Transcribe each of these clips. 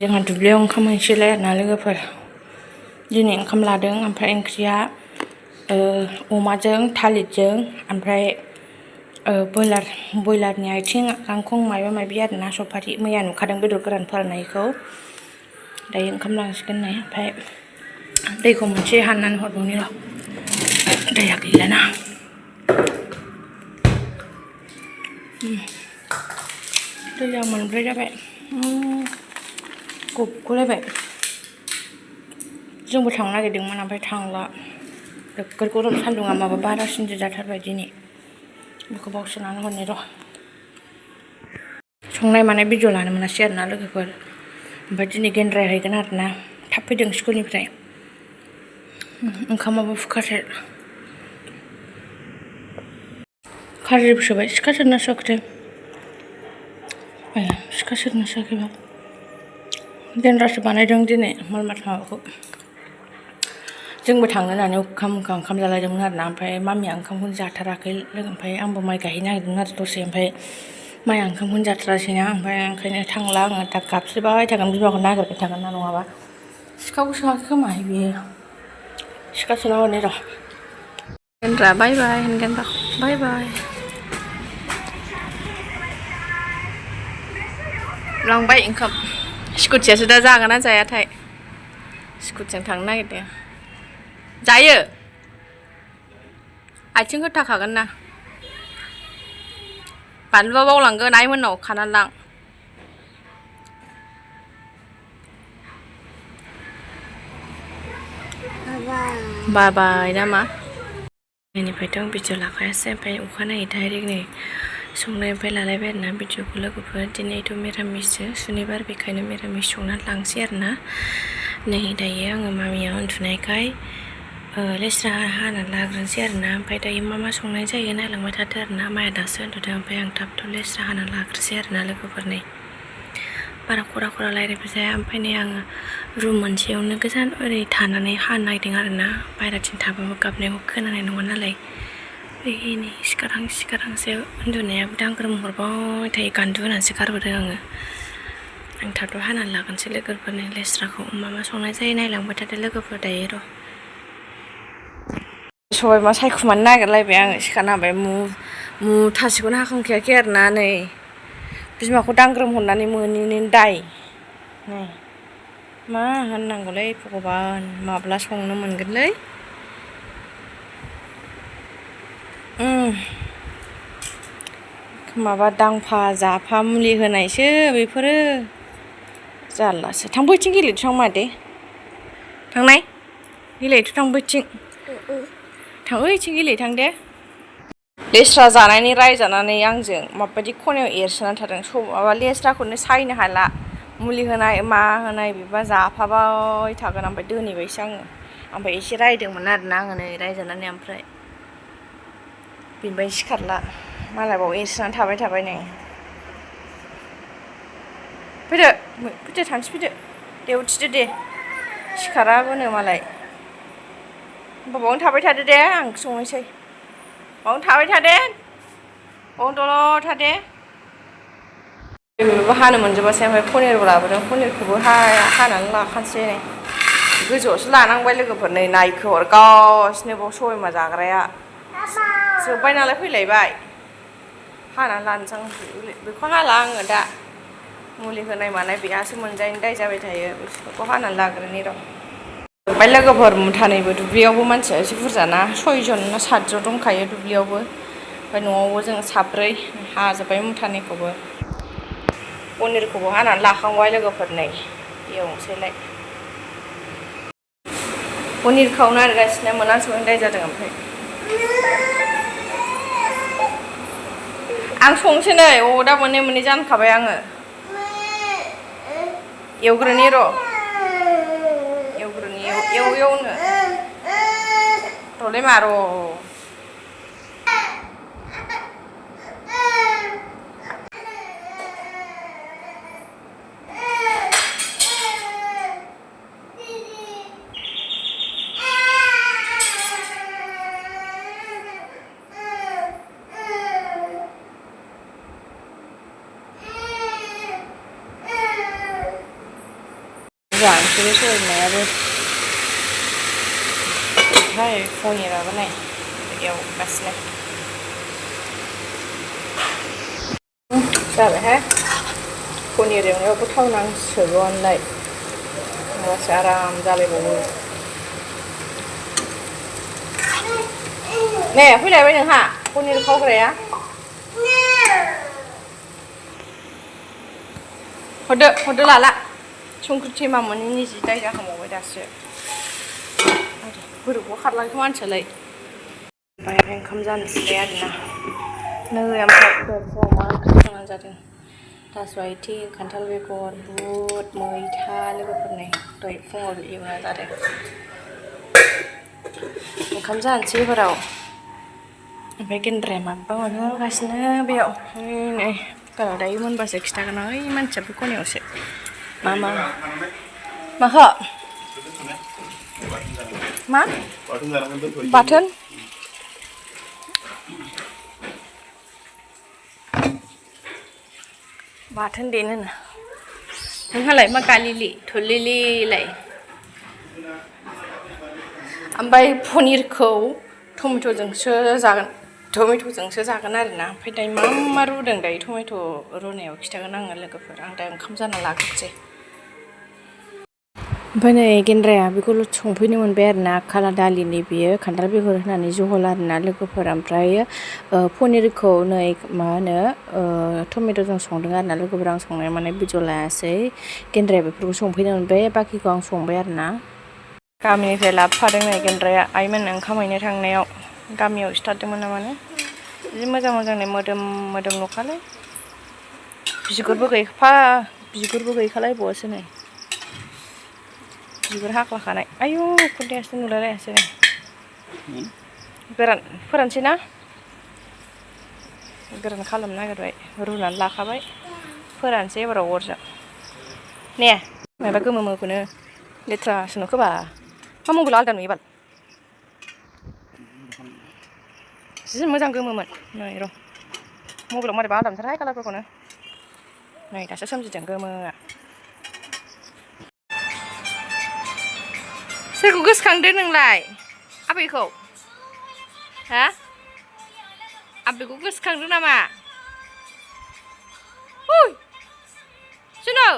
जोंहा दुब्लियाव ओंखाम हैनोसैलाय आरोना लोगोफोर दिनै ओंखाम लादों ओमफ्राय ओंख्रिया अमाजों थालिरजों ओमफ्राय बयलारनि आथिं गांखं माबा माबि आरोना सफारि मैया नुखादों बेदर गोरान फोराननायखौ दायो ओंखाम लांसिगोन नै ओमफ्राय दैखौ मोनसे हाननानै हरबावनि र' दैया गैलाना दैया मोनब्रै जाबाय गबगुलायबाय जोंबो थांनो नागिरदोंमोन ओमफ्राय थांला नोगोर गरम सान्दुङा माबा बारासिनसो जाथारबाय दिनै बेखौ बावसोनानै हरनि र' संनाय मानाय भिडिअ लानो मोनासै आरोना लोगोफोर ओमफ्राय दिनै गेन्द्राया हैगोन आरोना थाब फैदों स्कुलनिफ्राय ओंखामाबो फुखासो खारजिबो सोबाय सिखा सोरना सोआखैथाय सिखा सोरना सोआखैबा गेन्द्रासो बानायदों दिनै माल माथा माबाखौ जोंबो थांनो होननानै ओंखाम जालायदोंमोन आरोना ओमफ्राय मामिया ओंखामखौनो जाथाराखै ओमफ्राय आंबो माइ गायहैनो नागिरदोंमोन आरो दसे ओमफ्राय माइया ओंखामखौनो जाथारासैना ओमफ्राय ओंखायनो थांला आङो दा गाबज्रिबाय थागोन बिमाखौ नागिरबाय थागोन ना नङाबा सिखाखौ सोआखै खोमाहाय बियो सिखा सोना हरनि र' गेन्द्रा बाय बाय होनगोन र' बाय बाय लांबाय ओंखाम स्कुटियासो दा जागोन ना जायाथाय स्कुटिजों थांनो नागिरदों जायो आथिं होथाखागोन ना बानलुआ बावलांगोन आइमोननाव खानानै लां बाबाय नामा बेनिफ्रायथ' आं भिडिअ लाखायासै ओमफ्राय अखानायै डाइरेक्ट नै संनायनिफ्राय लालायबाय आरोना भिडिअखौ लोगोफोर दिनैथ' मिरामिससो सुनिबार बेखायनो मिरामिस संनानै लांसै आरोना नै दायो आङो मामिया उन्दुनायखाय लेस्रा हानानै लाग्रोनोसै आरोना ओमफ्राय दायो मा संनाय जायो नायलांबाय थादो आरोना माया दासो उन्दुदों ओमफ्राय आं थाबथ' लेस्रा हानानै लाग्रोसै आरोना लोगोफोर नै बारा खरा रायज्लायबो जाया ओमफ्राय नै आङो रुम मोनसेयावनो गोजान ओरै थानानै हानो नागिरदों आरोना बायह्राथिं थाबाबो गाबनायखौ खोनानाय नङा नालाय नै सिखारहांसो उन्दुनायाबो दांग्रोम हरबाय थायो गान्दु होनानैसो गारबोदों आङो आं थाबथ' हानानै लागोनसै लोगोफोरनि लेस्राखौ मा संनाय जायो नायलांबाय थादो लोगोफोर दायो र' सबायबिमा सायखुमानो नागिरलायबाय आङो सिखारना होबाय मुथासेखौनो हाखांखायाखै आरोना नै बिमाखौ दांग्रोम हरनानै मोनिनि दाय नै मा होननांगौलै भगबान माब्ला संनो मोनगोनलै माबा दांफा जाफा मुलि होनायसो बेफोरो जारलासो थां बैथिं गेलेथों थां मादे थांनाय गेलेहैथ' थां बैथिं थां ओइथिं गेलेहैथां दे लेस्रा जानायनि रायजानानै आंजों माबायदि खनायाव एरसोनानै थादों माबा लेस्राखौनो सायनो हाला मुलि होनाय मा होनाय बेबा जाफाबाय थागोन ओमफ्राय दोनहैबायसो आङो ओमफ्राय एसे रायदोंमोन आरोना आङो नै रायजानानै ओमफ्राय बेनिफ्राय सिखारला मालाय बाव एरसोनानै थाबाय नै फैदो थांसै फैदो दे उथिदो दे सिखाराबोनो मालाय होमबा बावनो थाबाय थादो दे आं ओंख्रि संनोसै बावनो थाबाय थादे बावनो दलर थादे बेबो हानो मोनजोबासै ओमफ्राय पनिरबो लाबोदों पनिरखौबो हानानै लाखानोसै नै गोजौआवसो लानांबाय लोगोफोर नै नायखो हरगासिनो बाव सबायबिमा जाग्राया जोब्बाय नालाय फैलायबाय हानानै लानोसै आं बेखौ हाला आङो दा मुलि होनाय मानाय बेहासो मोनजायैनि दाय जाबाय थायो बिसोरखौ हानानै लाग्रोनि र' ओमफ्राय लोगोफोर मुथानैबो दुब्लियावबो मानसिया एसे बुरजाना 6 जन ना 7 जन दंखायो दुब्लियावबो ओमफ्राय न'आवबो जों 3 हाजोब्बाय मुथानैखौबो पनिरखौबो हानानै लाखांबाय लोगोफोर नै एवनोसैलाय पनिर खावनो नागिरगासिनो मोनासैनि दाय जादों ओमफ्राय आं संसै नै दा मोननै जानखाबाय आङो एवग्रोनि र' एवनो र'लै मा र' जानोसै बे सबाय बिमायाबो ओमफ्राय पनिराबो नै एवगासिनो जाबायहाय पनिर एवनायावबो थाव नांसोगौआनोलाय होमबासो आराम जालायबावो नै फैलायबाय नोंहा पनिर खावग्राया हरदो लाला संख्रि थेमा मोनैनि जि दाय जाखांबावबाय दासो गोदोखौ खारलांखो मानसियालाय ओमफ्राय ओंखाम जानोसैलाय आरोना नै ओमफ्राय फुङाव मा ओंख्रि संनानै जादों थास' आथिं खान्थाल बेगर बुट मैथा लोगोफोरनि दहाय फुङाव एवना जादों ओंखाम जानोसै हराव ओमफ्राय गेन्द्राया माबा माबागासिनो बेयाव नै कुकाराव दायो मोनबासो खिथागोन आं ओइ मानसिया बे खनायावसो माखौ मा बाथोन बाथोन देनो नोंहालाय मा गालिलि थुलिलिलाय ओमफ्राय पनिरखौ टमेट'जोंसो जागोन आरोना ओमफ्राय दायो मा रुदों दायो टमेट' रुनायाव खिथागोन आङो लोगोफोर आं दा ओंखाम जाना लाग्रोसै ओमफ्राय नै गेन्द्राया बेखौल' संफैनो मोनबाय आरोना खाला दालिनि बेयो खान्थाल बेगर होनानै जहल आरोना लोगोफोर ओमफ्राय पनिरखौ नै मा होनो टमेट'जों संदों आरोना लोगोफोर आं संनाय माने भिडिअ लायासै गेन्द्राया बेफोरखौ संफैनो मोनबाय बाखिखौ आं संबाय आरोना गामिनिफ्राय लाबोफादों नै गेन्द्राया आइमोन ओंखाम हैनो थांनायाव गामियाव सिथारदोंमोन नामानो जि मोजां मोजांनो मोदोम नखालै बिगुरबो गैखालायबावासो नै बिगुर हाख्लाखानाय आयु खुन्थायासो नुलायलायासै नै गोरान फोरानसै ना गोरान खालामनो नागिरबाय रुनानै लाखाबाय फोरानसै एबाराव अरजों ने माबा गोमो मोखौनो लेथ्रासो नुखोबा मा मबाइलाव आलदा नुयो बाल जि मोजां गोमोमोन नै र' मबाइलाव मारैबा आलदा नुथारहाय कालारफोरखौनो नै दासो सोमजिदों गोमोआ सोरखौ गोसोखांदों नोंलाय आबैखौ हा आबैखौ गोसोखांदों नामा सुनो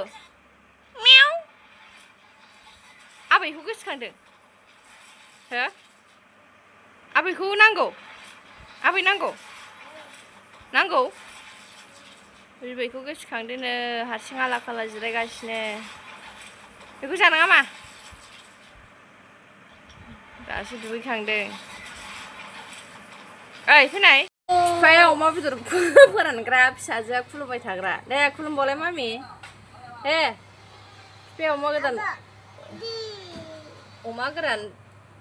मियाव आबैखौ गोसोखांदों हो आबैखौ नांगौ आबै नांगौ बिबैखौ गोसोखांदोंनो हारसिं आला खाला जिरायगासिनो बेखौ जानाङा मा दासो दुगैखांदों ओइ फैनाय बिफाया अमा बेदर फोरानग्रा फिसाजोआ खुलुमबाय थाग्रा दे खुलुमबावलाय मामि दे बिफाया अमा गोरान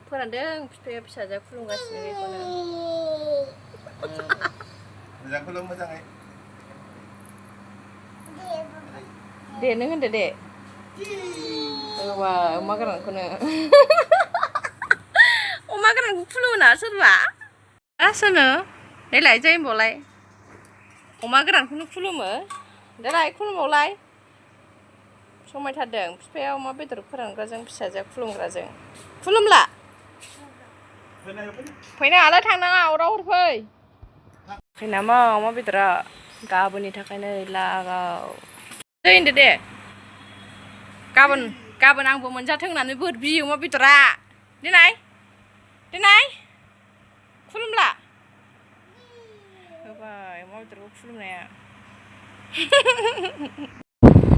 फोरानदों बिफाया फिसाजोआ खुलुमगासिनो बेखौनो मोजाङै दे नों होनदो दे अमा गोरानखौनो अमा गोरानखौ खुलुमोना सोरबा सोरनो देलाय जै होनबावलाय अमा गोरानखौनो खुलुमो देलाय खुलुमबावलाय समायथारदों बिफाया अमा बेदर फोरानग्राजों फिसाजोआ खुलुमग्राजों खुलुमला फैनाङालै थांनाङा अराव हरफै फैनामा अमा बेदरा गाबोननि थाखाय नै लागाव जै होनदो दे गाबोन आंबो मोनजाथों होननानै बोर बियो अमा बेदरा देनाय खुलुमला होबाय अमा बेदरखौ खुलुमनाया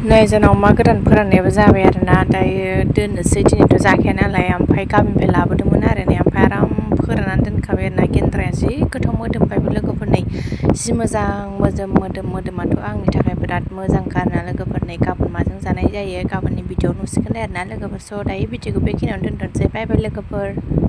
नै जोंनाव अमा गोरान फोराननायाबो जाबाय आरोना दायो दोननोसै दिनैथ' जाखाया नालाय ओमफ्राय गामिनिफ्राय लाबोदोंमोन आरो ने ओमफ्राय आराम फोराननानै दोनखाबाय आरोना गेन्द्राया जि गोथाव मोदोमबायबो लोगोफोरनै जि मोजां मोदोमाथ' आंनि थाखाय बिराद मोजांखा आरोना लोगोफोरनै गाबोन माजों जानाय जायो गाबोननि भिडिअ नुसिगोन आरोना लोगोफोर स' दायो भिडिअखौ बेखिनियावनो दोनथ'नोसै बाय बाय लोगोफोर